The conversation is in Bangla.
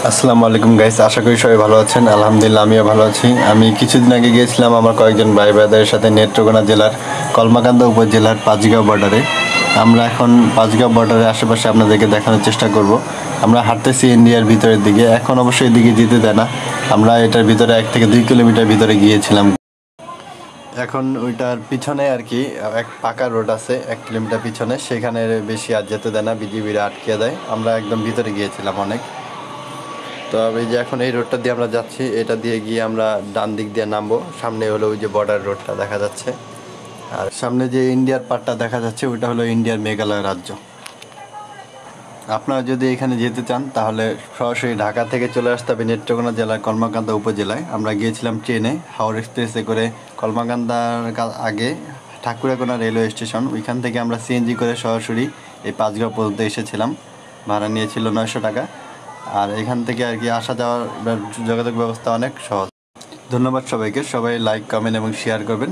আসসালামু আলাইকুম গাইস, আশা করি সবাই ভালো আছেন। আলহামদুলিল্লাহ আমিও ভালো আছি। আমি কিছুদিন আগে গিয়েছিলাম আমার কয়েকজন ভাই ব্রাদারের সাথে নেত্রকোনা জেলার কলমাকান্দা উপজেলার পাঁচগাঁও বর্ডারে। আমরা এখন পাঁচগাঁও বর্ডারের আশেপাশে আপনাদেরকে দেখানোর চেষ্টা করব। আমরা হাঁটতেছি ইন্ডিয়ার ভিতরের দিকে, এখন অবশ্যই এদিকে যেতে দেয় না। আমরা এটার ভিতরে 1 থেকে 2 কিলোমিটার ভিতরে গিয়েছিলাম। এখন ওইটার পিছনে আর কি এক পাকা রোড আছে 1 কিলোমিটার পিছনে, সেখানে বেশি আর যেতে দেয় না, বিজিবিরা আটকে দেয়। আমরা একদম ভিতরে গিয়েছিলাম অনেক। তো এই যে এখন এই রোডটা দিয়ে আমরা যাচ্ছি, এটা দিয়ে গিয়ে আমরা ডান দিক দিয়ে নামবো। সামনে হলো ওই যে বর্ডার রোডটা দেখা যাচ্ছে, আর সামনে যে ইন্ডিয়ার পার্টটা দেখা যাচ্ছে ওইটা হলো ইন্ডিয়ার মেঘালয় রাজ্য। আপনারা যদি এখানে যেতে চান তাহলে সরাসরি ঢাকা থেকে চলে আসতে হবে নেত্রকোনা জেলার কলমাকান্দা উপজেলায়। আমরা গিয়েছিলাম ট্রেনে, হাওড় এক্সপ্রেসে করে। কলমাকান্দার আগে ঠাকুরাকোনা রেলওয়ে স্টেশন, ওইখান থেকে আমরা সিএনজি করে সরাসরি এই পাঁচগাঁও পর্যন্ত এসেছিলাম। ভাড়া নিয়েছিল 900 টাকা। আর এখান থেকে আর কি আসা যাওয়ার যোগাযোগ ব্যবস্থা অনেক সহজ। ধন্যবাদ সবাইকে, সবাই লাইক, কমেন্ট এবং শেয়ার করবেন।